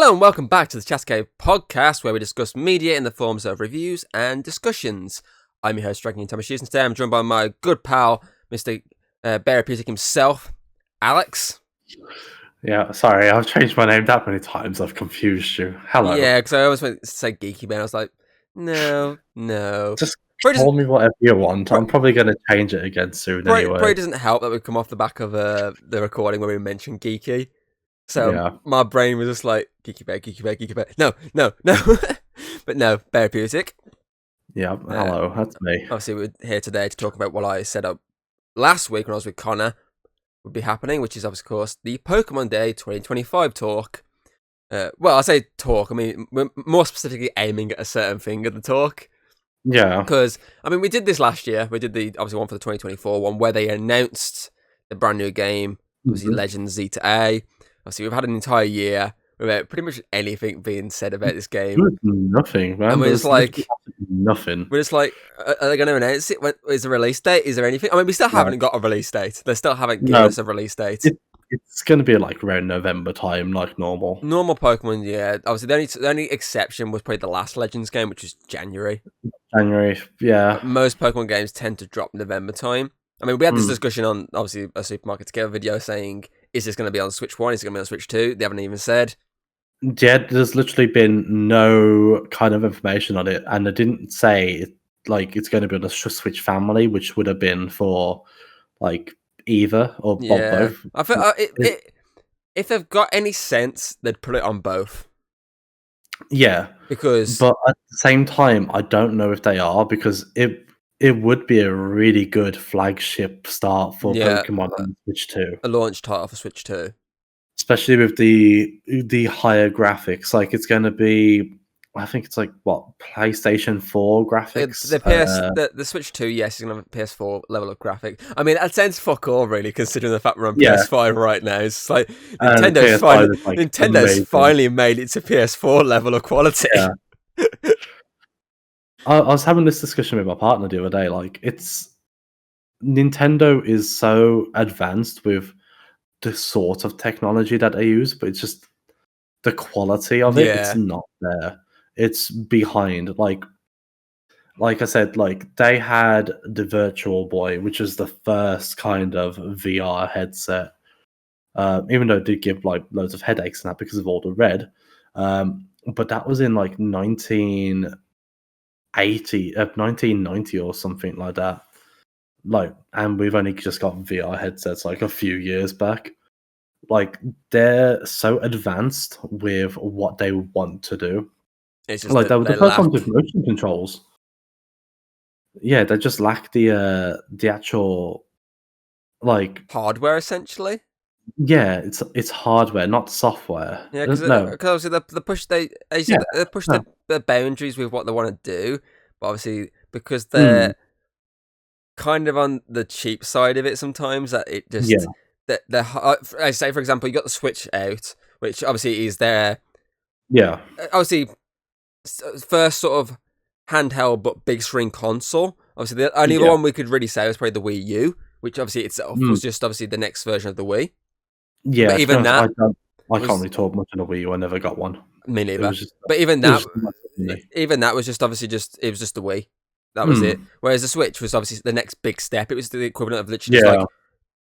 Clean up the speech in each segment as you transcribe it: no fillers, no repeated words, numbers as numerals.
Hello and welcome back to the Chatcave podcast, where we discuss media in the forms of reviews and discussions. I'm your host, Dragon Thomas Hughes, and today I'm joined by my good pal, Mr. Bearaputic himself, Alex. Yeah, sorry, I've changed my name that many times, I've confused you. Hello. Yeah, because I always went to say Geeky Man. I was like, no. Just call me whatever you want. I'm probably going to change it again soon anyway. Probably doesn't help that we've come off the back of the recording where we mentioned Geeky. So my brain was just like, Geeky Bear. No. But no, Bearaputic. Yeah, hello, that's me. Obviously, we're here today to talk about what I set up last week when I was with Connor would be happening, which is, of course, the Pokemon Day 2025 talk. Well, I say talk, I mean, we're more specifically aiming at a certain thing at the talk. Yeah. Because, I mean, we did this last year. We did the, obviously, one for the 2024 one where they announced the brand new game, obviously Legends Z to A. Obviously, we've had an entire year without pretty much anything being said about this game. Nothing, man. And we're just like, nothing. We're just like, are they going to announce it? Is there a release date? Is there anything? I mean, we still haven't got a release date. They still haven't given us a release date. It's going to be like around November time, like normal. Normal Pokemon, yeah. Obviously, the only exception was probably the last Legends game, which was January. Yeah. But most Pokemon games tend to drop November time. I mean, we had this discussion on, obviously, a Supermarket Together video saying, is this going to be on Switch 1? Is it going to be on Switch 2? They haven't even said. Yeah, there's literally been no kind of information on it, and they didn't say it's going to be on the Switch family, which would have been for like either or both. I feel if they've got any sense, they'd put it on both. Yeah, because but at the same time, I don't know if they are, because it would be a really good flagship start for Pokemon on Switch 2. A launch title for Switch 2. Especially with the higher graphics. Like, it's going to be, I think it's like, what, PlayStation 4 graphics? The Switch 2, yes, is going to have a PS4 level of graphic. I mean, that sounds fuck all, really, considering the fact we're on PS5 right now. It's like, Nintendo's finally made it to PS4 level of quality. Yeah. I was having this discussion with my partner the other day. Like, Nintendo is so advanced with the sort of technology that they use, but it's just the quality of it. It's not there. It's behind. Like I said, like, they had the Virtual Boy, which is the first kind of VR headset. Even though it did give like loads of headaches and that because of all the red. But that was in like 1990 or something like that. Like, and we've only just got VR headsets like a few years back. Like, they're so advanced with what they want to do. It's just like the first ones with motion controls. Yeah, they just lack the actual like hardware, essentially. Yeah, it's hardware, not software. Yeah, because obviously they push the boundaries with what they want to do, but obviously because they're kind of on the cheap side of it sometimes, that it just I say, for example, you got the Switch out, which obviously is their obviously first sort of handheld but big screen console. Obviously, the only one we could really say was probably the Wii U, which obviously itself was just obviously the next version of the Wii. Yeah, but even that, I can't really talk much on the Wii U. I never got one. Me neither. But even that was just obviously it was just the Wii. That was it. Whereas the Switch was obviously the next big step. It was the equivalent of literally just like,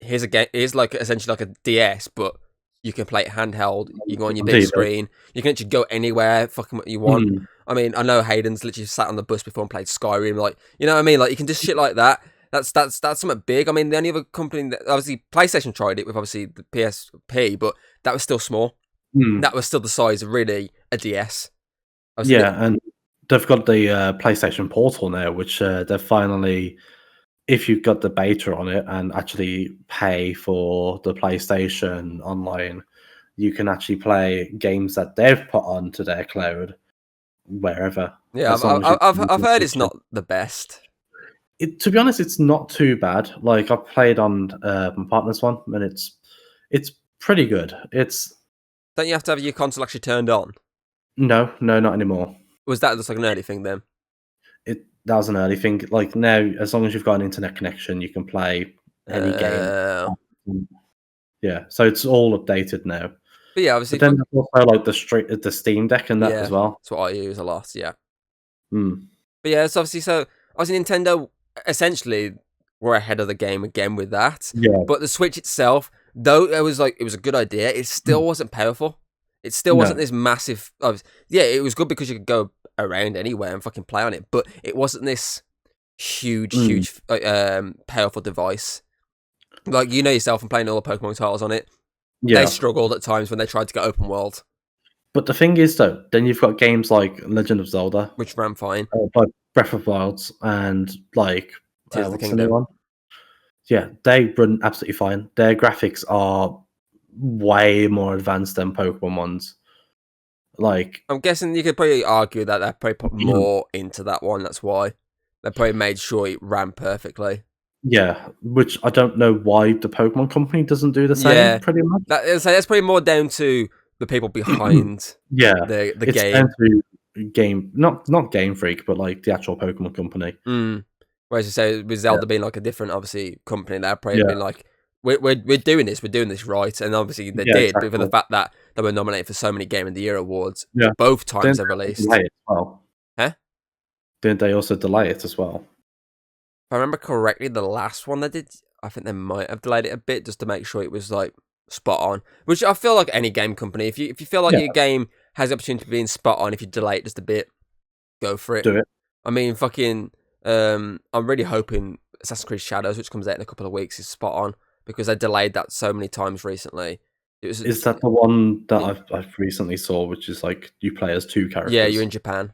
here's a game. Here's like essentially like a DS, but you can play it handheld. You can go on your big screen. You can actually go anywhere, fucking what you want. I mean, I know Hayden's literally sat on the bus before and played Skyrim. Like, you know what I mean? Like, you can just shit like that. That's something big. I mean, the only other company that obviously PlayStation tried it with obviously the PSP, but that was still small. That was still the size of really a DS. And they've got the PlayStation Portal now, which they've finally, if you've got the beta on it and actually pay for the PlayStation Online, you can actually play games that they've put onto their cloud wherever. Yeah, I've heard it's not the best. To be honest, it's not too bad. Like, I played on my partner's one, and it's pretty good. Don't you have to have your console actually turned on? No, not anymore. Was that just like an early thing then? That was an early thing. Like, now, as long as you've got an internet connection, you can play any game. Yeah, so it's all updated now. But yeah, obviously. But then there's also like the Steam Deck and that as well. That's what I use a lot. Yeah. Mm. But yeah, it's obviously Nintendo essentially were ahead of the game again with that. Yeah. But the Switch itself, though it was a good idea, it still wasn't powerful. It still wasn't this massive. Yeah, it was good because you could go around anywhere and fucking play on it, but it wasn't this huge, powerful device. Like, you know yourself, from playing all the Pokemon titles on it, they struggled at times when they tried to go open world. But the thing is, though, then you've got games like Legend of Zelda, which ran fine, like Breath of the Wild, and like Tears of the what's the Kingdom. new one? Yeah, they run absolutely fine. Their graphics are way more advanced than Pokemon ones. Like, I'm guessing you could probably argue that they probably put more into that one. That's why they probably made sure it ran perfectly. Yeah, which I don't know why the Pokemon company doesn't do the same. Pretty much. That's probably more down to the people behind. the it's game. Down to game, not Game Freak, but like the actual Pokemon company. Whereas you say with Zelda being like a different, obviously, company, they've probably been like, we're doing this right, and obviously they did, exactly. But for the fact that they were nominated for so many Game of the Year awards, both times they released. Delay it as well. Huh? Didn't they also delay it as well? If I remember correctly, the last one they did, I think they might have delayed it a bit just to make sure it was like spot on. Which I feel like any game company, if you feel like your game has the opportunity to be spot on, if you delay it just a bit, go for it. Do it. I mean, fucking, I'm really hoping Assassin's Creed Shadows, which comes out in a couple of weeks, is spot on, because they delayed that so many times recently. Is that the one that I've recently saw, which is like you play as two characters? Yeah, you're in Japan.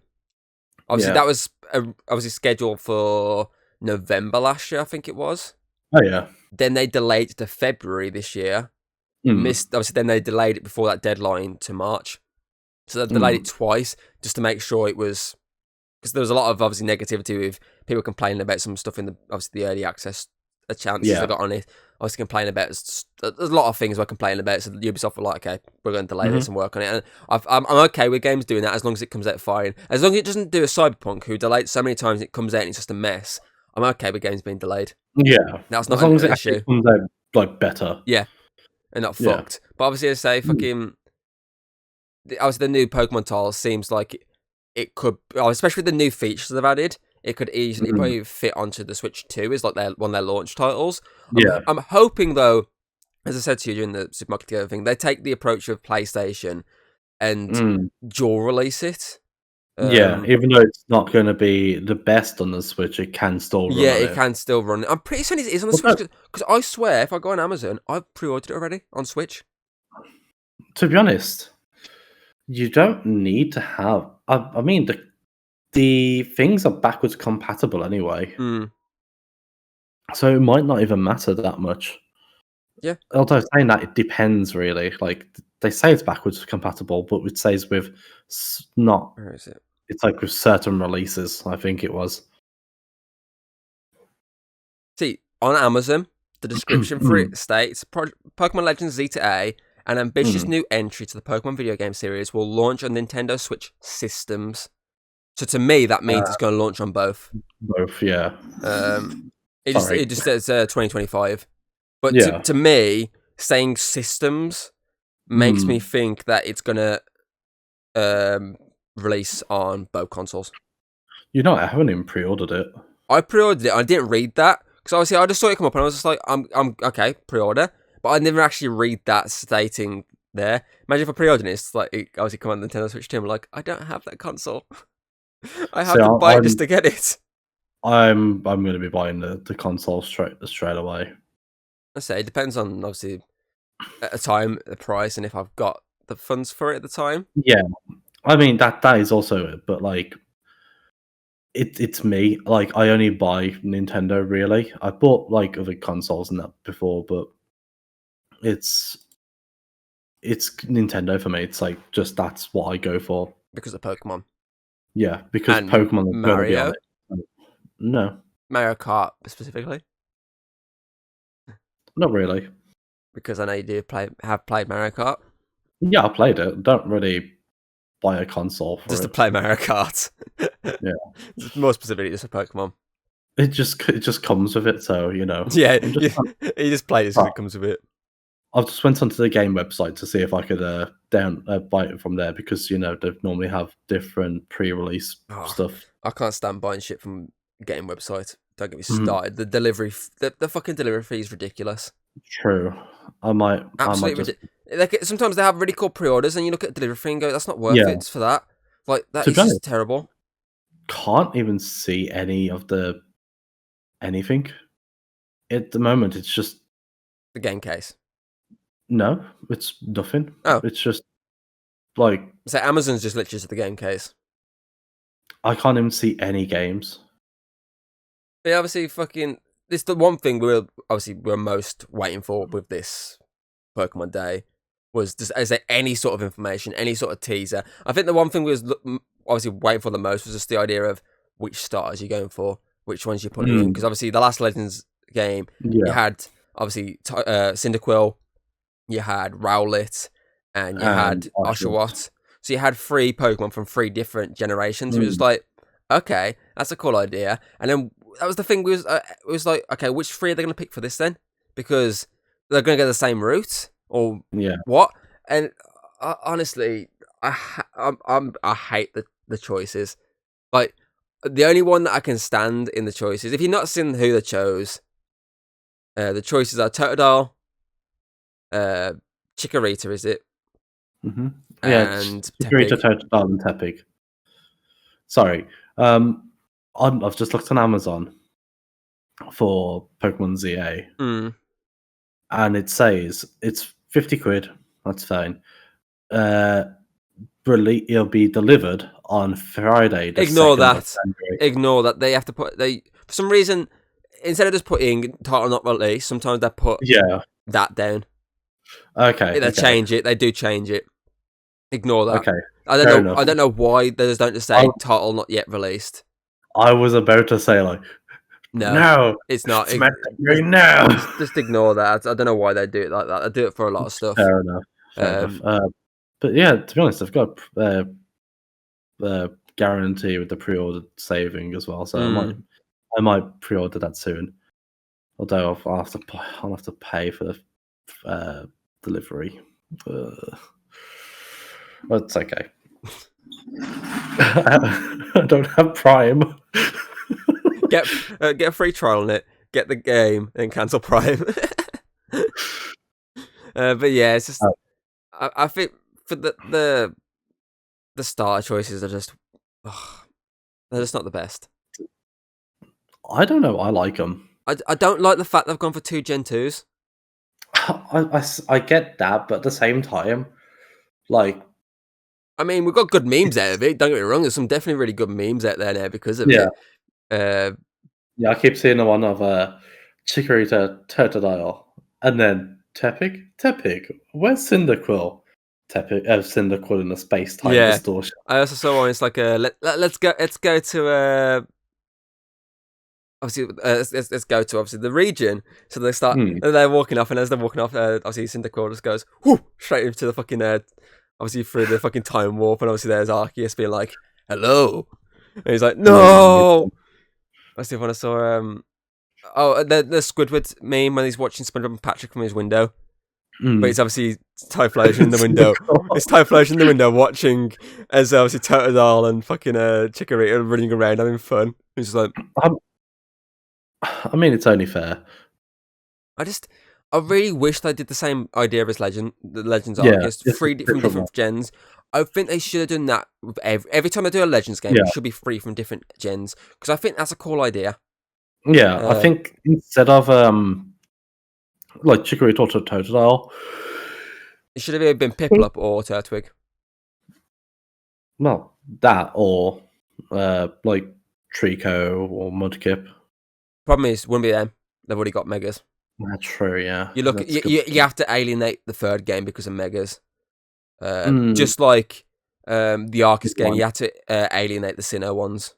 Obviously, that was obviously scheduled for November last year, I think it was. Oh yeah. Then they delayed it to February this year. Obviously, then they delayed it before that deadline to March. So they delayed it twice just to make sure it was, because there was a lot of obviously negativity with people complaining about some stuff in the early access chances they got on it. Obviously complaining about, there's a lot of things we're complaining about. So Ubisoft were like, okay, we're going to delay this and work on it. And I'm okay with games doing that as long as it comes out fine. As long as it doesn't do a Cyberpunk who delayed so many times it comes out and it's just a mess. I'm okay with games being delayed. Yeah, that's not as long as an it issue. Comes out like better. Yeah, and not fucked. But obviously, I say fucking. Obviously, the new Pokemon title seems like it could, especially with the new features they've added, it could easily probably fit onto the Switch 2 as like one of their launch titles. I'm hoping though, as I said to you during the Supermarket Together thing, they take the approach of PlayStation and dual release it. Even though it's not going to be the best on the Switch, it can still run. Yeah, it can still run. I'm pretty certain it is on the Switch, because I swear, if I go on Amazon, I've pre-ordered it already on Switch. To be honest, you don't need to have. I mean, the things are backwards compatible anyway, so it might not even matter that much. Yeah. Although saying that, it depends really. Like they say it's backwards compatible, but it says with not. Where is it? It's like with certain releases, I think it was. See, on Amazon, the description for it states Pokemon Legends Z-A, an ambitious new entry to the Pokemon video game series, will launch on Nintendo Switch systems. So to me, that means it's going to launch on both. Both, yeah. It just says 2025. But to me, saying systems makes me think that it's going to release on both consoles. You know, I haven't even pre-ordered it. I pre-ordered it. I didn't read that because obviously I just saw it come up and I was just like, I'm okay, pre-order. But I never actually read that stating there. Imagine if I pre-ordered it, it's like it obviously come on Nintendo Switch 2. I'm like, I don't have that console. I have to buy it just to get it. I'm going to be buying the console straight away. I say it depends on obviously at a time, the price, and if I've got the funds for it at the time. Yeah, I mean that is also it, but like it's me. Like I only buy Nintendo really. I bought like other consoles and that before, but it's Nintendo for me. It's like just that's what I go for because of Pokemon. Yeah, because and Pokemon is Mario. going to be on it. No, Mario Kart specifically. Not really. Because I know you have played Mario Kart. Yeah, I played it. Don't really buy a console for just it. to play Mario Kart. Yeah. More specifically, just a Pokemon. It just comes with it, so you know. Yeah, you just play it as it comes with it. I've just went onto the game website to see if I could buy it from there because they normally have different pre-release stuff. I can't stand buying shit from game websites. Don't get me started. The delivery, the fucking delivery fee is ridiculous. True. I might just... sometimes they have really cool pre-orders, and you look at the delivery fee and go, "That's not worth it for that." Like that is just terrible. Can't even see any of the anything at the moment. It's just the game case. No, it's nothing. Oh, it's just like so Amazon's just literally just the game case. I can't even see any games. Yeah, obviously, this the one thing we're most waiting for with this Pokemon Day was is there any sort of information, any sort of teaser? I think the one thing we was obviously waiting for the most was just the idea of which starters you're going for, which ones you're putting in, because obviously the last Legends game you had obviously Cyndaquil, you had Rowlet, and you had Oshawott. So you had 3 Pokemon from 3 different generations. It was like, okay, that's a cool idea. And then that was the thing. It was like, okay, which 3 are they going to pick for this then? Because they're going to go the same route, or what? And honestly, I hate the choices. Like the only one that I can stand in the choices, if you've not seen who they chose, the choices are Totodile, Chikorita, is it? Mm-hmm. Yeah, and Chikorita, Totodile, and Tepig. Sorry, I've just looked on Amazon for Pokemon ZA, and it says it's 50 quid. That's fine. It'll be delivered on Friday. Ignore that. Ignore that. They have to put for some reason, instead of just putting title not released, sometimes they put that down. Okay. They change it. They do change it. Ignore that. Okay. I don't know why they just don't just say title not yet released. I was about to say no, it's not. No. Just ignore that. I don't know why they do it like that. They do it for a lot of stuff. Fair enough. But yeah, to be honest, I've got the guarantee with the pre-order saving as well, so I might pre-order that soon. Although I'll have to pay for the delivery. But it's okay. I don't have Prime. Get a free trial on it. Get the game and cancel Prime. But yeah, it's just I think for the starter choices are just they're just not the best. I don't know. I like them. I don't like the fact they've gone for 2 Gen 2s. I get that, but at the same time, like, I mean, we've got good memes out of it. Don't get me wrong. There's some definitely really good memes out there now because of it. Yeah, I keep seeing the one of Chikorita, Totodile, and then Tepig. Where's Cyndaquil? Cyndaquil in a space-time distortion. I also saw one. It's like let's go to obviously let's go to obviously the region. So they start. They're walking off, and as they're walking off, obviously Cyndaquil just goes straight into the fucking obviously through the fucking time warp, and obviously there's Arceus being like, "Hello," and he's like, "No." Let's see if I saw the Squidward meme when he's watching SpongeBob and Patrick from his window. But it's obviously Typhlosion in the window. It's Typhlosion in the window watching as obviously Totodile and fucking Chikorita running around having fun. He's just like, I mean, it's only fair. I really wish they did the same idea as the Legends Arceus, 3 different gens. I think they should have done that with every time they do a Legends game. It should be 3 from different gens because I think that's a cool idea. Yeah, I think instead of like Chikorita or Totodile, it should have either been Piplup or Turtwig. Well, that or like Trico or Mudkip. Problem is, wouldn't be them. They've already got Megas. That's true. Yeah. You have to alienate the 3rd game because of Megas. Just like the Arceus game, you have to alienate the Sinnoh ones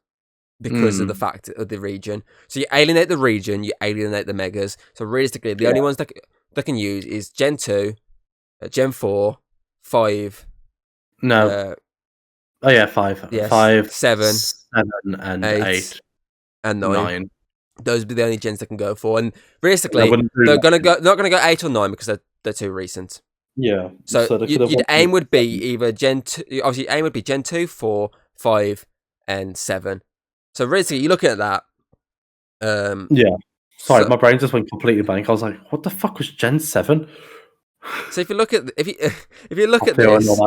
because of the fact of the region. So you alienate the region, you alienate the Megas. So realistically, the only ones that can use is Gen 2, Gen 4, 5. No. 5. Yes, 5, 7, and 8 and 9. Those would be the only gens they can go for, and realistically, they're not gonna go 8 or 9 because they're too recent. Yeah. So you'd aim would be either Gen 2. Obviously, aim would be Gen 2, 4, 5, and 7. So realistically, you're looking at that. Yeah. Sorry, my brain just went completely blank. I was like, "What the fuck was Gen 7?" So if you look at if you look at this,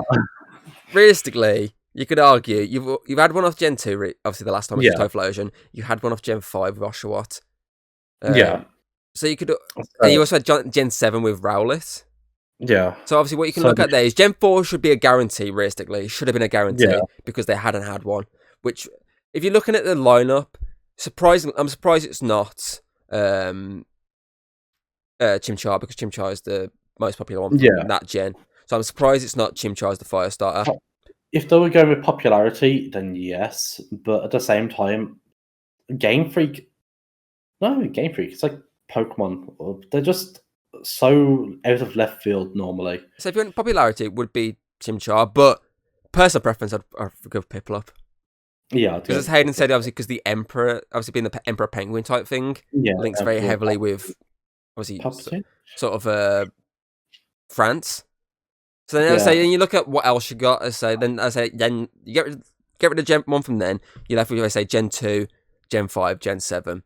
realistically, you could argue you've had one off Gen 2. Obviously, the last time was Typhlosion. You had one off Gen 5 with Oshawott. So you could, and you also had Gen 7 with Rowlet. Yeah. So obviously, what you can look at there is Gen 4 should be a guarantee. Realistically, should have been a guarantee because they hadn't had one. Which, if you're looking at the lineup, I'm surprised it's not Chimchar, because Chimchar is the most popular one from that gen. So I'm surprised it's not Chimchar as the fire starter. If they were going with popularity, then yes. But at the same time, Game Freak, it's like Pokemon. They're just so out of left field normally. So if you want popularity, it would be Chimchar, but personal preference, I'd go Piplup. Yeah, because as Hayden said, obviously, because the Emperor, obviously being the Emperor Penguin type thing, links very heavily with obviously sort of France. So then I say, then you look at what else you got. Then you get rid of Gen 1 from then. You're left with, I say, Gen 2, Gen 5, Gen 7.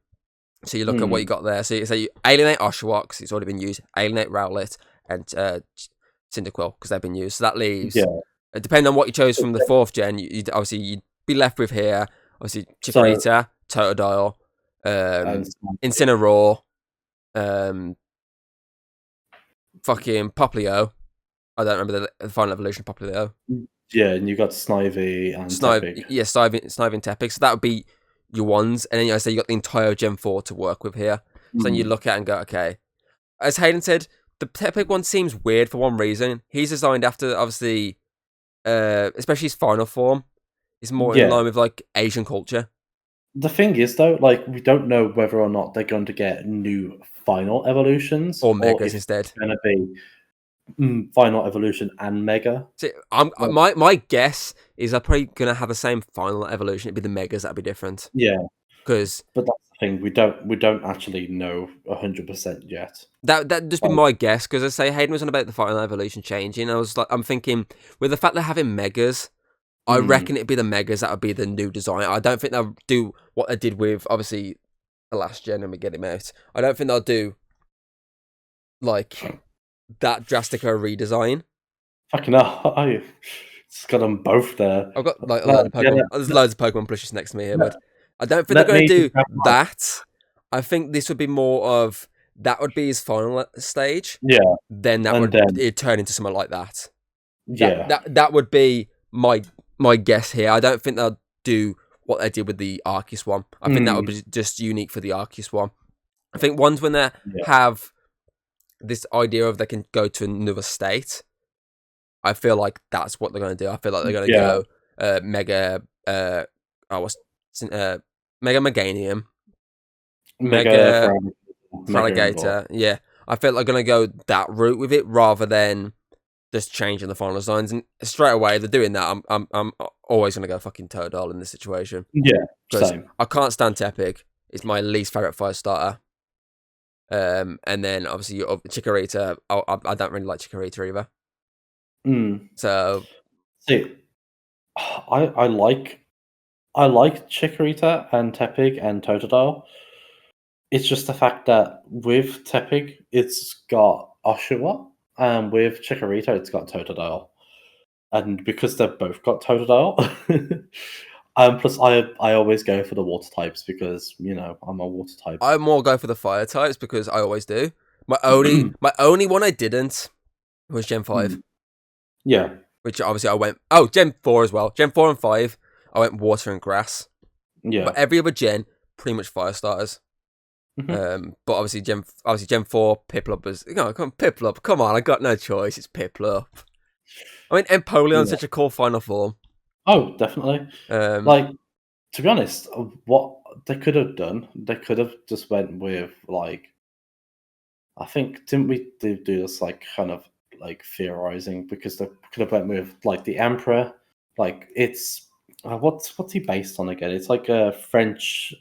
So you look at what you got there. So you alienate Oshawott, because it's already been used. Alienate Rowlet and Cyndaquil, because they've been used. So that leaves, depending on what you chose from the 4th gen, you'd be left with here, obviously, Chikorita, Totodile, Incineroar, fucking Popplio. I don't remember the final evolution of Popplio. Yeah, and you got Snivy and Tepig. Yeah, Snivy and Tepig. So that would be your ones. And then you got the entire Gen 4 to work with here. So then you look at it and go, okay. As Hayden said, the Tepig one seems weird for one reason. He's designed after, obviously, especially his final form. It's more in line with, like, Asian culture. The thing is, though, like, we don't know whether or not they're going to get new final evolutions. Or Megas instead. It's going to be final evolution and Mega. See, my guess is they're probably going to have the same final evolution. It'd be the Megas that'd be different. Yeah. But that's the thing. We don't actually know 100% yet. That'd just be my guess, because I say Hayden was on about the final evolution changing. I'm thinking, with the fact they're having Megas, I reckon it'd be the Megas that would be the new design. I don't think they'll do what they did with, obviously, the last gen and we get him out. I don't think they'll do, like, that drastic a redesign. Fucking hell, I just got them both there. I've got, like, a load of Pokemon. There's loads of Pokemon plushes next to me here, but I don't think they're going to do that. I think this would be more of, that would be his final stage. Yeah. Then it'd turn into something like that. Yeah. That would be my guess here. I don't think they'll do what they did with the Arceus one. I think that would be just unique for the Arceus one. I think ones when they have this idea of they can go to another state, I feel like that's what they're going to do. I feel like they're going to go Mega Meganium, Mega Feraligatr. Yeah, I feel like they're going to go that route with it rather than just changing the final designs. And straight away they're doing that. I'm always going to go fucking Totodile in this situation. Yeah, same. I can't stand Tepig. It's my least favorite fire starter. And then obviously Chikorita. I don't really like Chikorita either. So, see, I like Chikorita and Tepig and Totodile. It's just the fact that with Tepig, it's got Oshawott, and with Chikorita, it's got Totodile. And because they've both got Totodile, plus I always go for the water types because, I'm a water type. I more go for the fire types because I always do. My only one I didn't was Gen 5. Yeah. Which obviously I went... Oh, Gen 4 as well. Gen 4 and 5, I went water and grass. Yeah. But every other gen, pretty much fire starters. But obviously Gen 4, Piplup was... Piplup, come on, I got no choice. It's Piplup. I mean, Empoleon's such a cool final form. Oh, definitely. To be honest, what they could have done, they could have just went with, like... I think, didn't we do this, like, kind of, like, theorizing? Because they could have went with, like, the Emperor. Like, it's... what's he based on again? It's like a French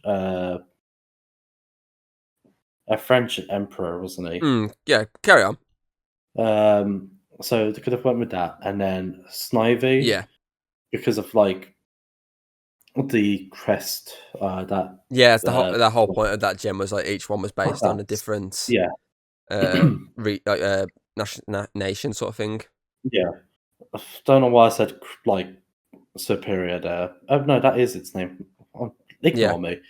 emperor, wasn't he? Yeah, carry on. So they could have went with that, and then Snivy. Yeah. Because of like the crest that. Yeah, it's the whole point of that gem was like each one was based on a different nation sort of thing. Yeah. I don't know why I said like superior there. Oh no, that is its name. Ignore me.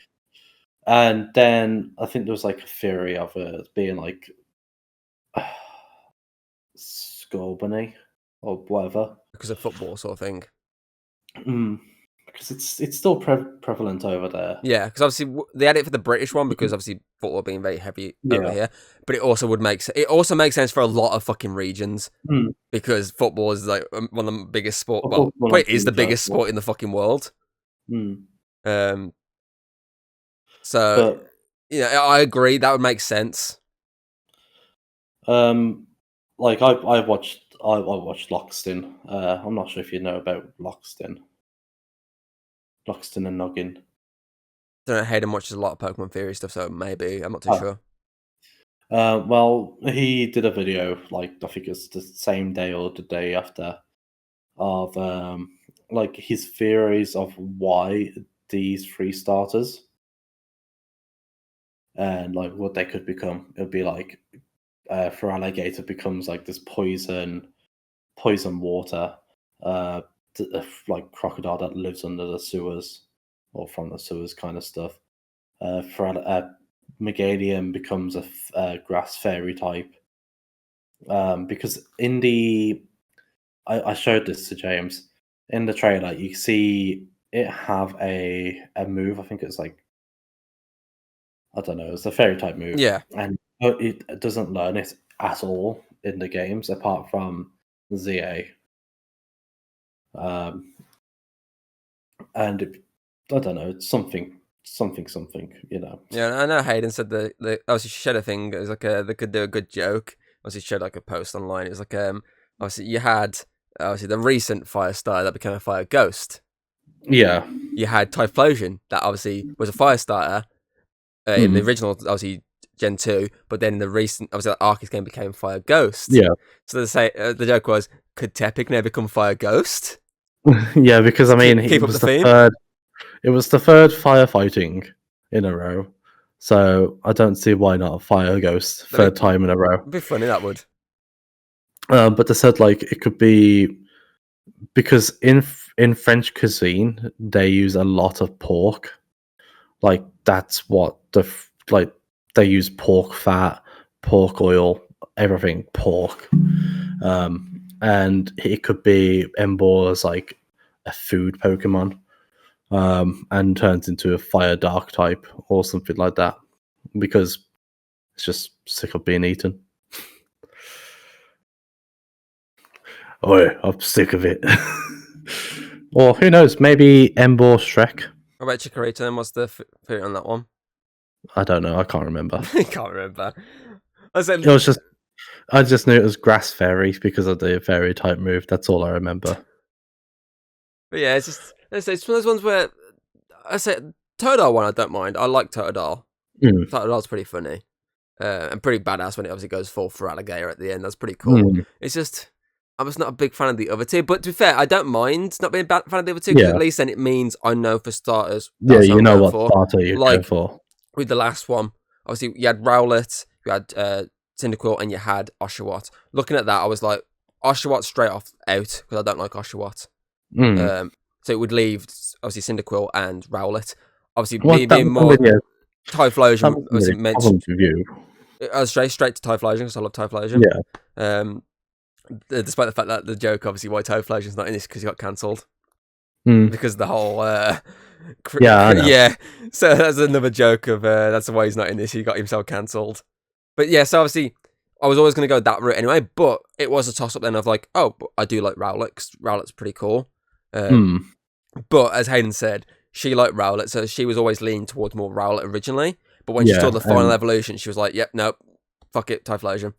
And then I think there was like a theory of it being like Scorbunny or whatever. Because of football sort of thing. Because it's still prevalent over there. Yeah, because obviously they had it for the British one because obviously football being very heavy over here. But it also makes sense for a lot of fucking regions because football is like one of the biggest sport. Well, it is the biggest sport in the fucking world. So I agree that would make sense. Like I watched Loxton. I'm not sure if you know about Loxton and Noggin. I don't know, Hayden watches a lot of Pokemon theory stuff, so maybe I'm not too sure. Well, he did a video like I think it's the same day or the day after of like his theories of why these 3 starters and like what they could become. It'd be like for Alligator becomes like this poison water, like crocodile that lives under the sewers or from the sewers kind of stuff. For Megalium becomes a grass fairy type. Because in the I showed this to James in the trailer, you see it have a move. I think it's like I don't know. It's a fairy type move. Yeah, and it doesn't learn it at all in the games apart from ZA. And I don't know. It's something. You know. Yeah, I know Hayden said the obviously she shared a thing. It was like they could do a good joke. Obviously, she shared like a post online. It was like obviously you had obviously the recent fire starter that became a fire ghost. Yeah. You had Typhlosion that obviously was a fire starter in the original obviously Gen 2, but then in the recent obviously the Arceus game became fire ghost. Yeah. So they say the joke was, could Tepig now become fire ghost? Yeah, because I mean keep up the theme. It was the third firefighting in a row. So I don't see why not a fire ghost third time in a row. It'd be funny, that would. But they said like it could be because in French cuisine they use a lot of pork. Like that's what they use pork fat, pork oil, everything pork. And it could be Emboar's like a food Pokemon. And turns into a fire dark type or something like that because it's just sick of being eaten. Oh, yeah, I'm sick of it. Or who knows? Maybe Embor Shrek. What about Chikorita? Then what's the theory on that one? I don't know. I can't remember. I can't remember. I just knew it was Grass Fairy because of the fairy type move. That's all I remember. But yeah, it's one of those ones where I say Totodile one I don't mind. I like Totodile. Totodile's pretty funny and pretty badass when it obviously goes full for alligator at the end. That's pretty cool. It's just I'm just not a big fan of the other two. But to be fair, I don't mind not being a fan of the other two because at least then it means I know for starters. Yeah, you know what starter you're going for. With the last one, obviously you had Rowlet, you had Cyndaquil, and you had Oshawott. Looking at that, I was like, Oshawott straight off out because I don't like Oshawott. So it would leave obviously Cyndaquil and Rowlet. Obviously, being more Typhlosion. Obviously, mentioned. I was straight to Typhlosion because I love Typhlosion. Yeah. Despite the fact that the joke, obviously, why Typhlosion's not in this because he got cancelled. Because the whole yeah. So that's another joke of that's why he's not in this. He got himself cancelled. But yeah, so obviously I was always going to go that route anyway. But it was a toss up then of like, oh, but I do like Rowlet because Rowlet's pretty cool. But as Hayden said, she liked Rowlet, so she was always leaning towards more Rowlet originally. But when she saw the final evolution, she was like, "Yep, nope, fuck it, Typhlosion."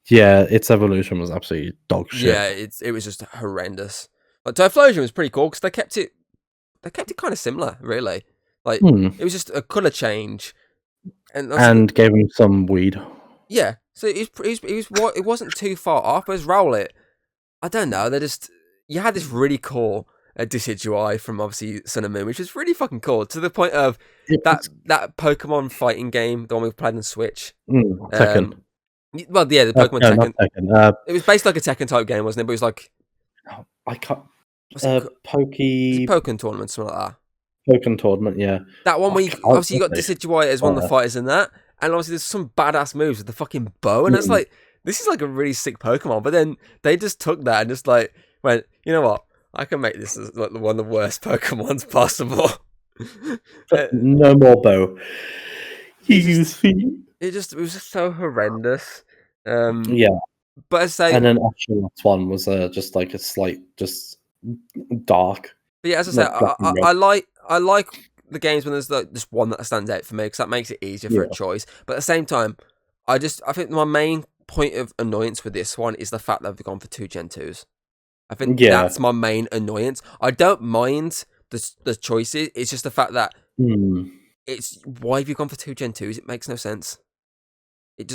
Yeah, its evolution was absolutely dog shit. Yeah, it was just horrendous. Like Typhlosion was pretty cool because they kept it kind of similar, really. Like it was just a color change, and gave him some weed. Yeah, so it wasn't too far off. But as Rowlet, I don't know. You had this really cool Decidueye from obviously Sun and Moon, which was really fucking cool to the point of that Pokemon fighting game, the one we played on Switch. Tekken. Well, yeah, the Pokemon no, Tekken. not Tekken. It was based like a Tekken type game, wasn't it? But it was like I can't. was it Pokemon tournament, something like that. Pokemon tournament, yeah. That one where you got Decidueye as one of the Yeah. fighters in that, and obviously there's some badass moves with the fucking bow, and it's like this is like a really sick Pokemon. But then they just took that and just like went, you know what? I can make this as like one of the worst Pokemons possible. No more bow. It was just so horrendous. Yeah. But I say, and then Ocelot's one was just like a slight, just dark. But yeah, as I say, I like the games when there's like just one that stands out for me because that makes it easier for a choice. But at the same time, I think my main point of annoyance with this one is the fact that they've gone for 2 Gen 2s. I think that's my main annoyance. I don't mind the choices. It's just the fact that it's why have you gone for 2 Gen 2s? It makes no sense. It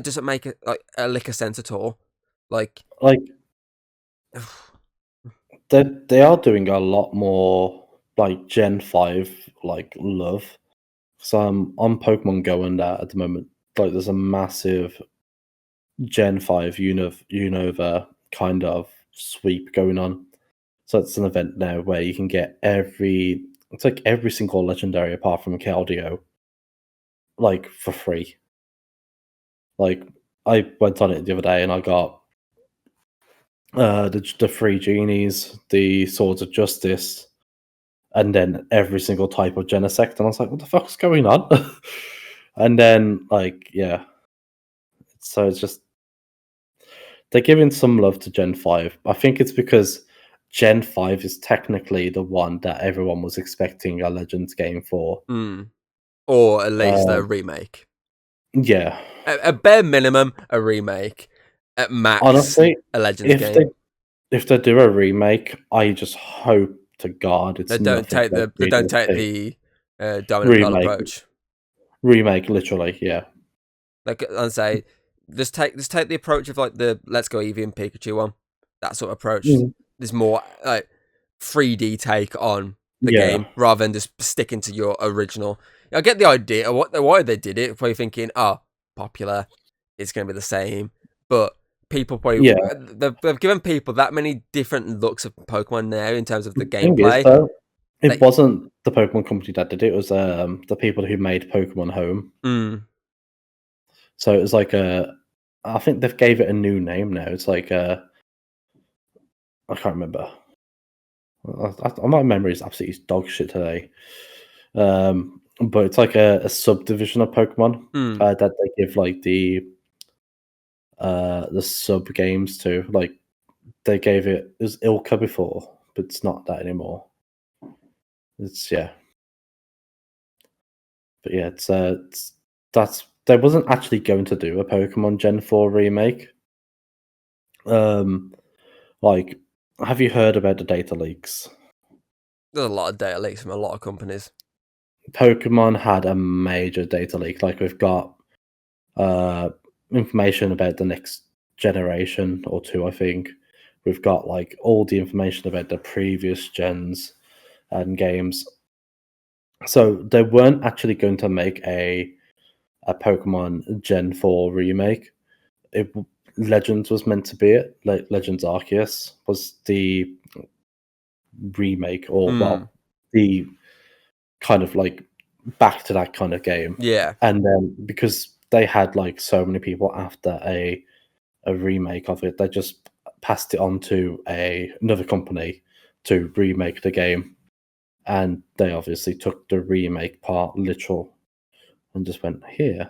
doesn't make it like a lick of sense at all. Like they are doing a lot more like Gen 5 like love. So I'm on Pokemon Go and that at the moment. Like there's a massive Gen 5 Unova kind of sweep going on. So it's an event now where you can get every single legendary apart from Keldeo, like for free. Like I went on it the other day and I got the free genies, the swords of justice, and then every single type of Genesect, and I was like, what the fuck's going on? And then so it's just they're giving some love to Gen 5. I think it's because Gen 5 is technically the one that everyone was expecting a Legends game for. Or at least a remake. Yeah. At bare minimum, a remake. At max, honestly, a Legends game. If they do a remake, I just hope to God it's they don't take the dominant pearl approach. Remake, literally, yeah. Like I say, just take the approach of like the Let's Go Eevee and Pikachu one. That sort of approach. There's more like 3D take on the game rather than just sticking to your original. I get the idea of why they did it. Probably thinking, popular, it's going to be the same. But people probably they've given people that many different looks of Pokemon now in terms of the gameplay. It wasn't the Pokemon company that did it. It was the people who made Pokemon Home. So it was like I think they've gave it a new name now. It's like I can't remember. My memory is absolutely dog shit today. But it's like a subdivision of Pokemon that they give like the sub games to. Like they gave it was Ilka before, but it's not that anymore. It's but yeah, that's they wasn't actually going to do a Pokemon Gen 4 remake. Like, have you heard about the data leaks? There's a lot of data leaks from a lot of companies. Pokemon had a major data leak. Like we've got information about the next generation or two, I think. We've got like all the information about the previous gens and games. So they weren't actually going to make a Pokemon Gen 4 remake. Legends was meant to be it. Legends Arceus was the remake, or well, the kind of like back to that kind of game. Yeah. And then because they had like so many people after a remake of it, they just passed it on to another company to remake the game. And they obviously took the remake part literal and just went, here's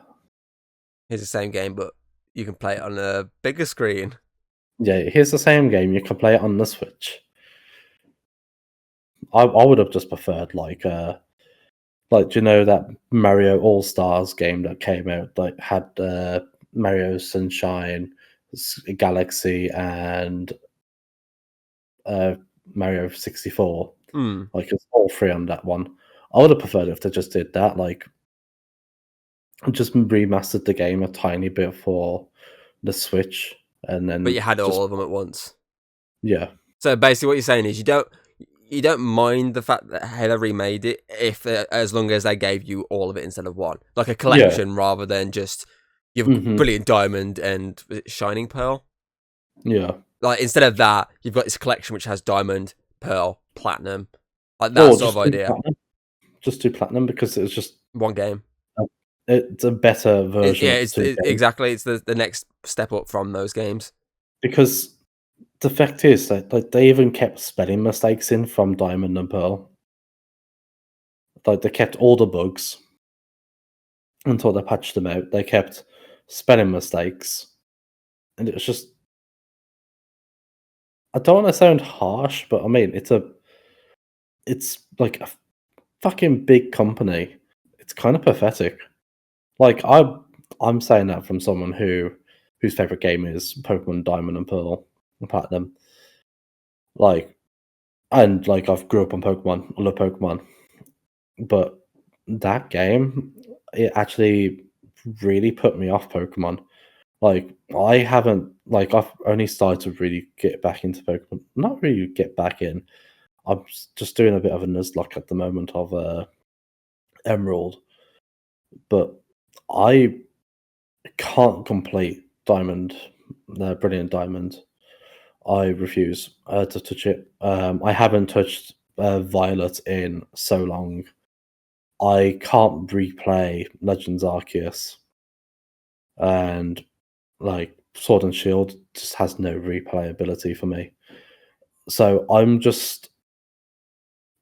the same game, but you can play it on a bigger screen. Yeah, here's the same game. You can play it on the Switch. I would have just preferred like do you know that Mario All Stars game that came out that had Mario Sunshine, Galaxy, and Mario 64. Like it's all free on that one. I would have preferred if they just did that. Like just remastered the game a tiny bit for the Switch, and then But you had all of them at once. Yeah. So basically, what you're saying is you don't mind the fact that how they remade it as long as they gave you all of it instead of one, like a collection rather than just you've Brilliant Diamond and Shining Pearl. Yeah. Like instead of that, you've got this collection which has Diamond, Pearl, Platinum, like that sort of idea. Platinum. Just do Platinum because it's just one game. It's a better version. Exactly. It's the next step up from those games. Because the fact is that like they even kept spelling mistakes in from Diamond and Pearl. Like they kept all the bugs until they patched them out. They kept spelling mistakes, and it was just. I don't want to sound harsh, but I mean it's like a fucking big company. It's kind of pathetic. Like I'm saying that from someone whose favorite game is Pokemon Diamond and Pearl and Platinum. Like, and like I've grew up on Pokemon. I love Pokemon, but that game it actually really put me off Pokemon. Like I haven't like I've only started to really get back into Pokemon. Not really get back in. I'm just doing a bit of a nuzlocke at the moment of Emerald, but I can't complete Diamond, the Brilliant Diamond. I refuse to touch it. I haven't touched Violet in so long. I can't replay Legends Arceus, and like Sword and Shield just has no replayability for me. So I'm just.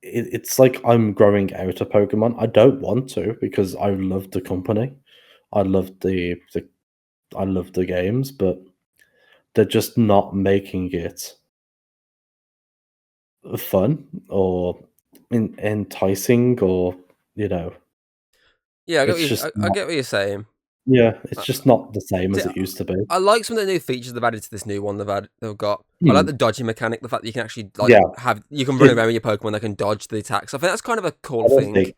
It's like I'm growing out of Pokemon. I don't want to because I love the company. I love I love the games, but they're just not making it fun or enticing, or Yeah, I it's get what you're saying. Yeah, it's just not the same as it used to be. I like some of the new features they've added to this new one they've got. I like the dodging mechanic, the fact that you can actually you can run around with your Pokemon that can dodge the attacks. I think that's kind of a cool thing.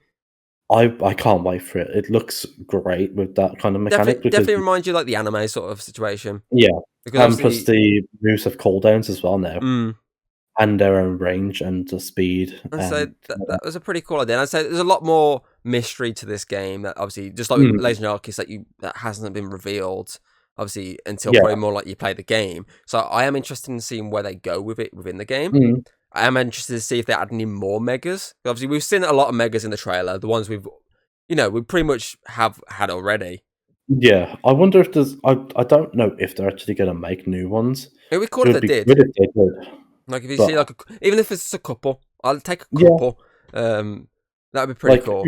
I can't wait for it. It looks great with that kind of mechanic. Definitely reminds you like the anime sort of situation. Yeah, because plus the moves have cooldowns as well now, and their own range and the speed. So that was a pretty cool idea. And I'd say there's a lot more mystery to this game that obviously, just like with Legend of Arceus, that hasn't been revealed, obviously, until probably more like you play the game. So I am interested in seeing where they go with it within the game. I am interested to see if they add any more megas. Obviously, we've seen a lot of megas in the trailer. The ones we pretty much have had already. Yeah, I wonder if there's. I don't know if they're actually going to make new ones. It would be cool if they did. Good if they did. Like if you see even if it's a couple, I'll take a couple. That'd be pretty cool.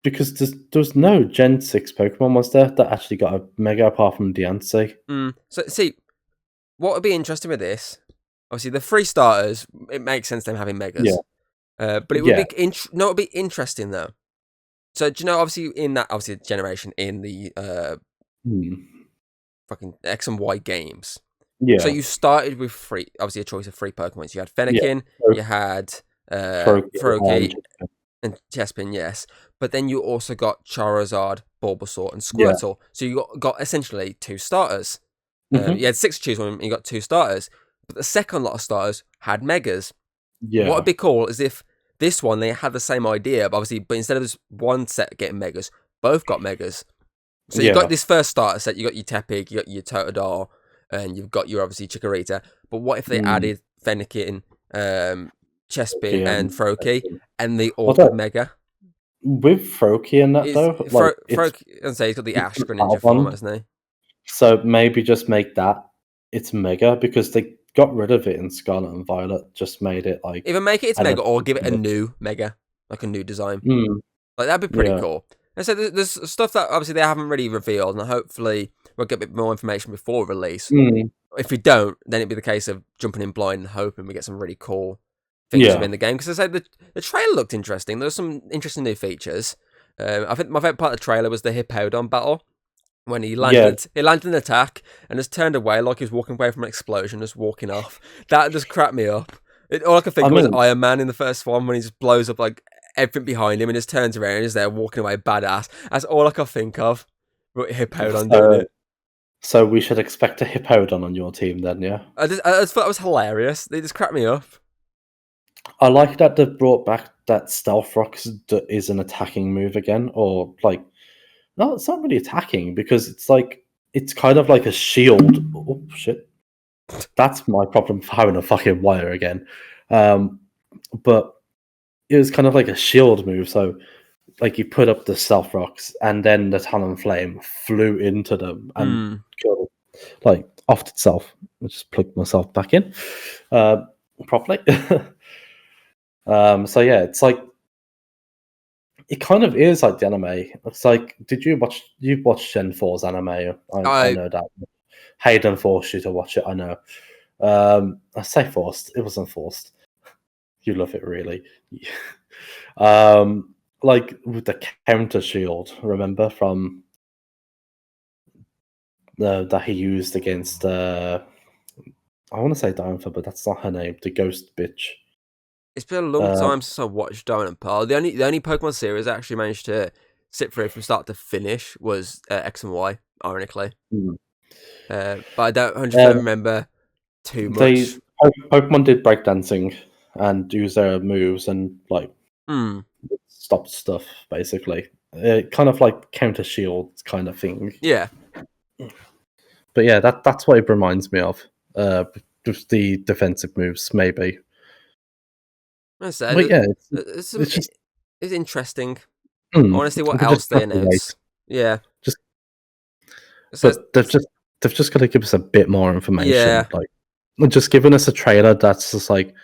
Because there's no Gen 6 Pokemon, was there, that actually got a mega apart from Diancie? So see, what would be interesting with this? Obviously, the 3 starters, it makes sense them having megas. Yeah. But it would be it would be interesting though. So do you know, obviously in that generation in the fucking X and Y games. Yeah. So you started with a choice of 3 Pokemon. So you had Fennekin, you had Froakie, and Chespin, yes. But then you also got Charizard, Bulbasaur, and Squirtle. So you got essentially 2 starters. You had 6 to choose from, and you got 2 starters. But the second lot of starters had megas. Yeah. What would be cool is if this one, they had the same idea, but instead of this one set getting megas, both got megas. So you got this first starter set, you got your Tepig, you got your Totodile, and you've got your, obviously, Chikorita. But what if they added Fennekin, Chespin, and Froakie, and they all got mega? With Froakie and that, though? Froakie, I'd say he's got the Ash Greninja form, hasn't he? So maybe just make that its mega, because they got rid of it in Scarlet and Violet, just made it like... Either make it its mega or give it a new mega, like a new design. Like, that'd be pretty cool. And so there's stuff that obviously they haven't really revealed, and hopefully we'll get a bit more information before release. If we don't, then it'd be the case of jumping in blind and hoping we get some really cool features within the game. Because I said the trailer looked interesting. There were some interesting new features. I think my favourite part of the trailer was the Hippowdon battle. When he landed an attack and just turned away like he was walking away from an explosion, just walking off. That just cracked me up. All I could think was Iron Man in the first one, when he just blows up like everything behind him and just turns around and is there walking away badass. That's all I could think of. Hippowdon doing it. So we should expect a Hippowdon on your team then, yeah? I just thought it was hilarious. They just cracked me up. I like that they've brought back that Stealth Rock is an attacking move again, or like, no, it's not really attacking because it's kind of like a shield. Oh shit, that's my problem for having a fucking wire again. But it was kind of like a shield move, so like you put up the Stealth Rocks and then the Talon Flame flew into them and killed, like off itself. I just plugged myself back in properly. So yeah, it's like it kind of is like the anime. It's like, you've watched Gen 4's anime? I know that. Hayden forced you to watch it. I know. I say forced. It wasn't forced. You love it, really. Like with the counter shield, remember from that he used against I want to say Diamond, but that's not her name. The ghost bitch. It's been a long time since I watched Diamond and Pearl. The only Pokemon series I actually managed to sit through from start to finish was X and Y, ironically. But I don't 100% remember too much. Pokemon did breakdancing and use their moves and like stop stuff, basically. Kind of like counter shield kind of thing. Yeah. But yeah, that's what it reminds me of. Just the defensive moves, maybe. But yeah, it's interesting. I want to see what else they announce. Yeah. But they've just got to give us a bit more information. Yeah. Like, just giving us a trailer that's just like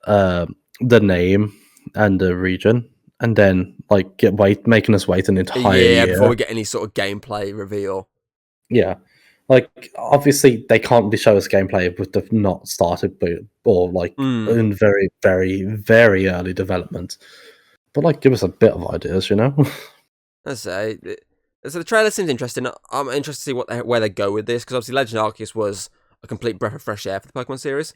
the name and the region, and then like making us wait an entire year before we get any sort of gameplay reveal. Yeah. Like, obviously, they can't really show us gameplay if they've not started, or like in very, very, very early development. But like, give us a bit of ideas, you know. I say, so the trailer seems interesting. I'm interested to see where they go with this, because obviously Legend Arceus was a complete breath of fresh air for the Pokemon series.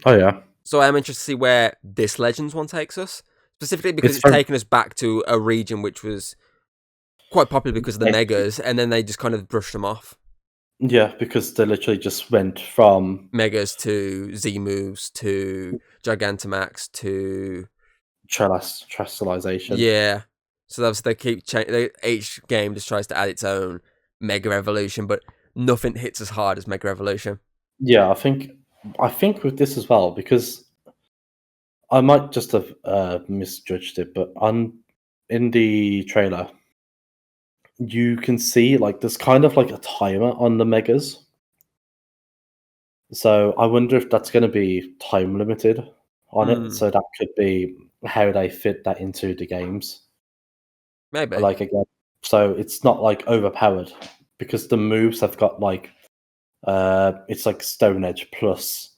Oh yeah. So I am interested to see where this Legends one takes us, specifically because it's taken us back to a region which was quite popular because of the Megas, and then they just kind of brushed them off. Yeah, because they literally just went from Megas to Z moves to Gigantamax to Terastallization. Yeah, so they keep changing. Each game just tries to add its own Mega Evolution, but nothing hits as hard as Mega Evolution. Yeah, I think with this as well, because I might just have misjudged it, but in the trailer, you can see like there's kind of like a timer on the Megas. So I wonder if that's going to be time limited on it. So that could be how they fit that into the games. Maybe. Like, again, so it's not like overpowered, because the moves have got like it's like Stone Edge plus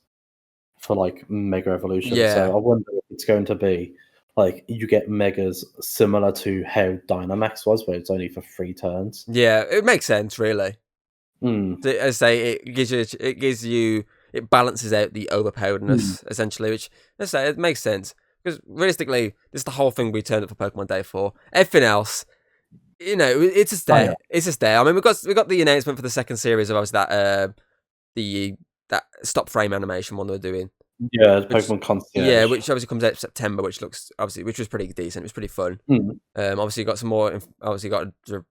for like Mega Evolution. Yeah. So I wonder if it's going to be like you get Megas similar to how Dynamax was, where it's only for 3 turns. Yeah, it makes sense, really. As I say, it balances out the overpoweredness, essentially, which, let's say, it makes sense. Because realistically, this is the whole thing we turned up for Pokemon Day 4. Everything else, you know, it's just there. It's just there. I mean, we got the announcement for the second series of obviously that stop frame animation one they're doing. Yeah, Pokemon Concierge. Yeah, which obviously comes out in September, which was pretty decent. It was pretty fun. Obviously, got some more. Obviously, got the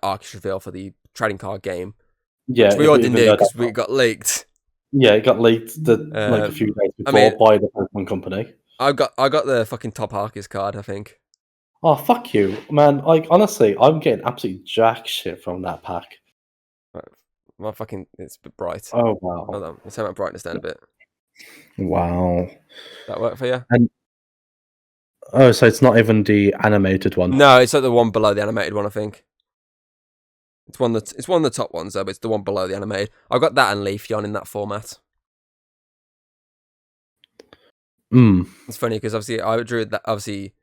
Arceus reveal for the trading card game. Yeah, which we all didn't do because we got leaked. Yeah, it got leaked like a few days before by the Pokemon company. I got the fucking top Arceus card, I think. Oh, fuck you, man! Like, honestly, I'm getting absolutely jack shit from that pack. My fucking, it's a bit bright. Oh wow! Hold on, let's turn my brightness down a bit. Wow. That work for you? So it's not even the animated one. No, it's like the one below the animated one, I think. It's one of the top ones though, but it's the one below the animated. I got that and Leafeon in that format. It's funny because obviously I drew that, obviously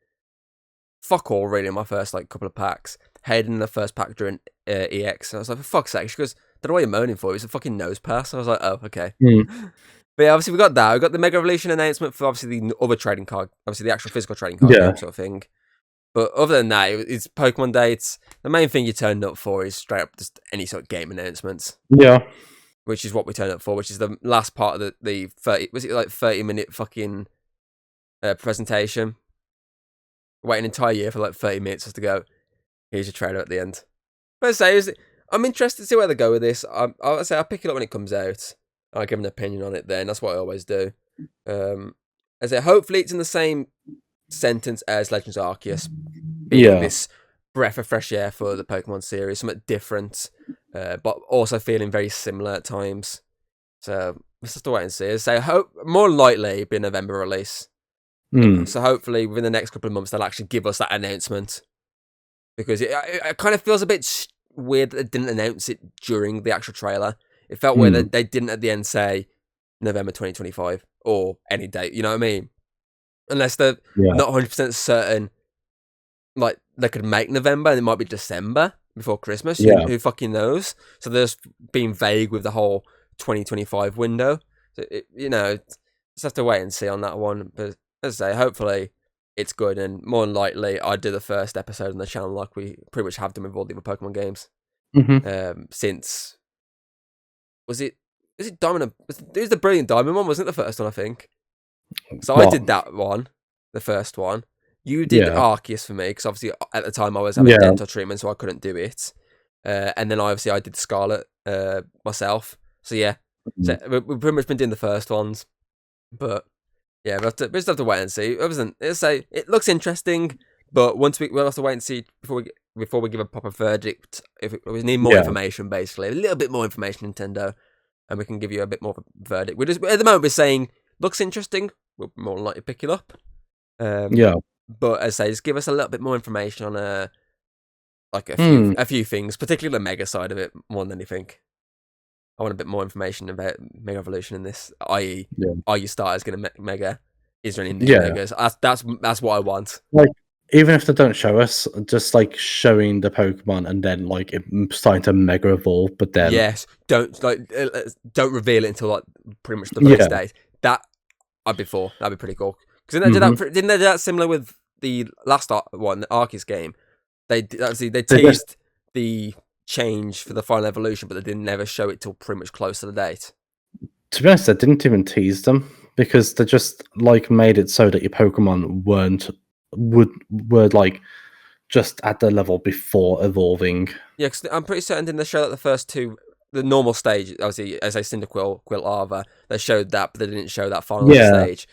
fuck all really in my first like couple of packs. Hayden in the first pack during EX. And I was like, for fuck's sake, she goes, don't know what you're moaning for. It was a fucking nose pass. I was like, oh, okay. But yeah, obviously we got that. We got the Mega Evolution announcement for obviously the other trading card, obviously the actual physical trading card game sort of thing. But other than that, it's Pokemon Day. It's the main thing you turned up for is straight up just any sort of game announcements. Yeah. Which is what we turned up for, which is the last part of the 30... Was it like 30-minute fucking presentation? Wait an entire year for like 30 minutes just to go, here's your trailer at the end. But I say, I'm interested to see where they go with this. I'll pick it up when it comes out. I'll give an opinion on it then. That's what I always do. I say, hopefully it's in the same sentence as Legends Arceus, being this breath of fresh air for the Pokemon series, something different, but also feeling very similar at times. So let's just wait and see. So more likely it'll be a November release. So hopefully within the next couple of months they'll actually give us that announcement, because it kind of feels a bit weird that they didn't announce it during the actual trailer. It felt weird that they didn't at the end say November 2025 or any date. You know what I mean? Unless they're not 100% certain, like they could make November and it might be December before Christmas. Who fucking knows? So they're just being vague with the whole 2025 window. So just have to wait and see on that one. But as I say, hopefully it's good, and more than likely I'd do the first episode on the channel like we pretty much have done with all the other Pokemon games. Since was it Diamond? It was the Brilliant Diamond one, wasn't it? The first one, I think. So I did that one, the first one. You did Arceus for me, because obviously at the time I was having dental treatment, so I couldn't do it. And then I did Scarlet myself. So yeah, so we've pretty much been doing the first ones. But yeah, we just have to wait and see. It looks interesting, but we'll have to wait and see before we give a proper verdict. If we need more information, basically, a little bit more information, Nintendo, and we can give you a bit more of a verdict. At the moment we're saying looks interesting. We'll more than likely pick it up. But as I say, just give us a little bit more information on a few things, particularly the Mega side of it, more than anything. I want a bit more information about Mega Evolution in this, i.e., are your starters going to Mega? Is there any new Megas? That's what I want. Like, even if they don't show us, just like showing the Pokemon and then like it starting to Mega Evolve, but then don't reveal it until like pretty much the release date. That I'd be for. That'd be pretty cool. Because didn't they do that similar with the last one, the Arceus game? They teased the change for the final evolution, but they didn't never show it till pretty much close to the date. To be honest, they didn't even tease them, because they just like made it so that your Pokemon were like just at the level before evolving. Yeah, because I'm pretty certain didn't they show that the first two, the normal stage, obviously as a Cyndaquil, Quilava, they showed that, but they didn't show that final stage.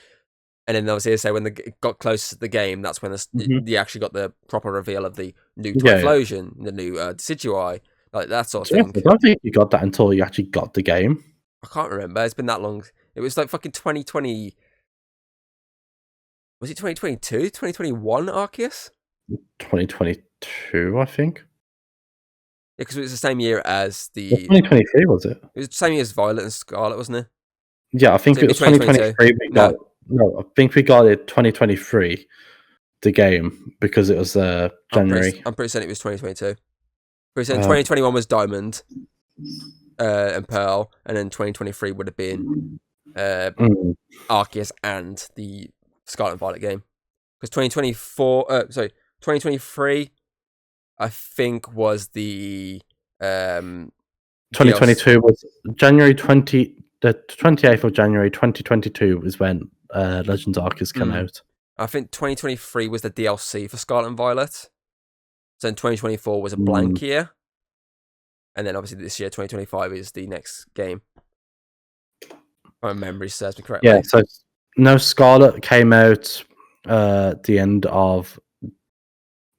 And then obviously, say when they got close to the game, that's when you actually got the proper reveal of the new Typhlosion, the new Decidueye, like that sort of thing. I don't think you got that until you actually got the game. I can't remember. It's been that long. It was like fucking 2020. Was it 2022? 2021 Arceus? 2022, I think. Yeah, because it was the same year as the... 2023, was it? It was the same year as Violet and Scarlet, wasn't it? Yeah, I think it was 2023. No, I think we got it 2023, the game, because it was January. I'm pretty certain it was 2022. Pretty certain 2021 was Diamond and Pearl, and then 2023 would have been Arceus and the Scarlet and Violet game. Because 2023, I think was the 2022 was January 20. The 28th of January 2022 is when Legends Arceus came out. I think 2023 was the DLC for Scarlet and Violet. So then 2024 was a blank year. And then obviously this year, 2025, is the next game. My memory serves me correctly. Yeah, so no, Scarlet came out the end of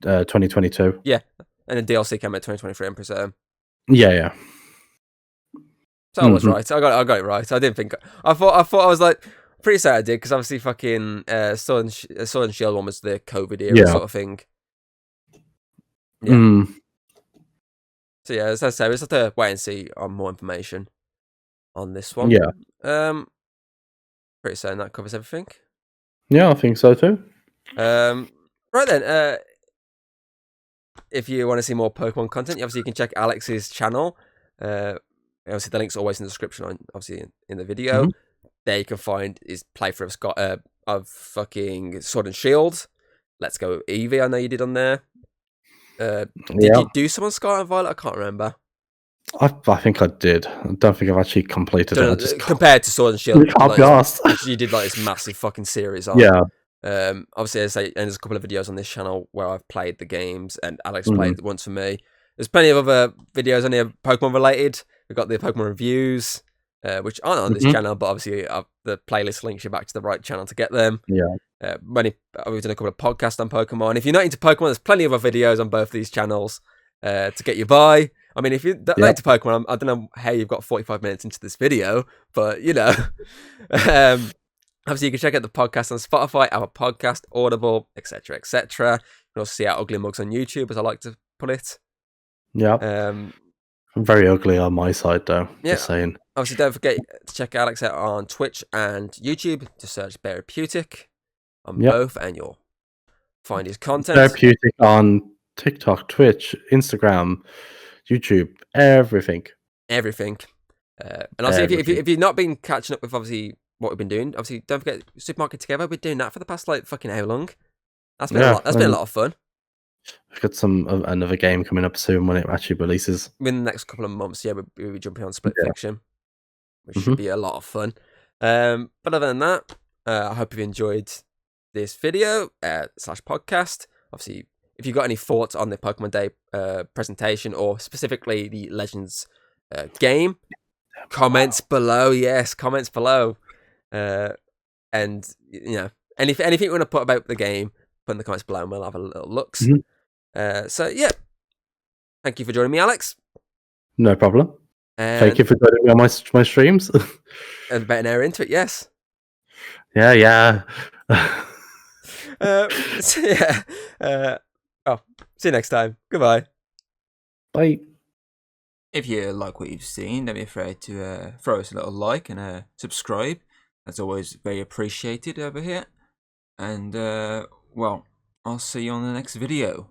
2022. Yeah, and then DLC came out 2023, I'm pretty Yeah. So I was right. I got it right. I didn't think. I thought I was like pretty sad I did, because obviously fucking Sword and Shield one was the COVID era sort of thing. Yeah. So yeah, as I say, we just have to wait and see on more information on this one. Yeah. Pretty certain that covers everything. Yeah, I think so too. Right then. If you want to see more Pokemon content, obviously you can check Alex's channel. Obviously, the link's always in the description, obviously in the video. There you can find his playthrough of fucking Sword and Shield. Let's Go Eevee. I know you did on there. Did you do some on Scarlet and Violet? I can't remember. I think I did. I don't think I've actually completed it. Compared to Sword and Shield, can't be asked. You did like this massive fucking series on. Yeah. Obviously, and there's a couple of videos on this channel where I've played the games, and Alex played once for me. There's plenty of other videos on here Pokemon related. We've got the Pokemon reviews, which aren't on this channel, but obviously the playlist links you back to the right channel to get them. Yeah. We've done a couple of podcasts on Pokemon. If you're not into Pokemon, there's plenty of other videos on both these channels to get you by. I mean, if you're not into Pokemon, I don't know how you've got 45 minutes into this video, but you know. Obviously, you can check out the podcast on Spotify, our podcast, Audible, etc., etc. You can also see our ugly mugs on YouTube, as I like to put it. Yeah. Very ugly on my side, though. Yeah. Just saying. Obviously, don't forget to check Alex out on Twitch and YouTube. Just search Bearaputic on both, and you'll find his content. Bearaputic on TikTok, Twitch, Instagram, YouTube, everything. And also, if you've not been catching up with obviously what we've been doing, obviously don't forget Supermarket Together. We've been doing that for the past like fucking how long? That's been a lot. That's been a lot of fun. We've got another game coming up soon when it actually releases. In the next couple of months, we'll be jumping on Split Fiction, which should be a lot of fun. But other than that, I hope you've enjoyed this video / podcast. Obviously, if you've got any thoughts on the Pokemon Day presentation, or specifically the Legends game, comments below. Yes, comments below. And you know, anything you want to put about the game, put in the comments below, and we'll have a little looks. So yeah, thank you for joining me, Alex. No problem. And thank you for joining me on my streams. And about an hour into it, yes. Yeah. So yeah. See you next time. Goodbye. Bye. If you like what you've seen, don't be afraid to throw us a little like and subscribe. That's always very appreciated over here. And well, I'll see you on the next video.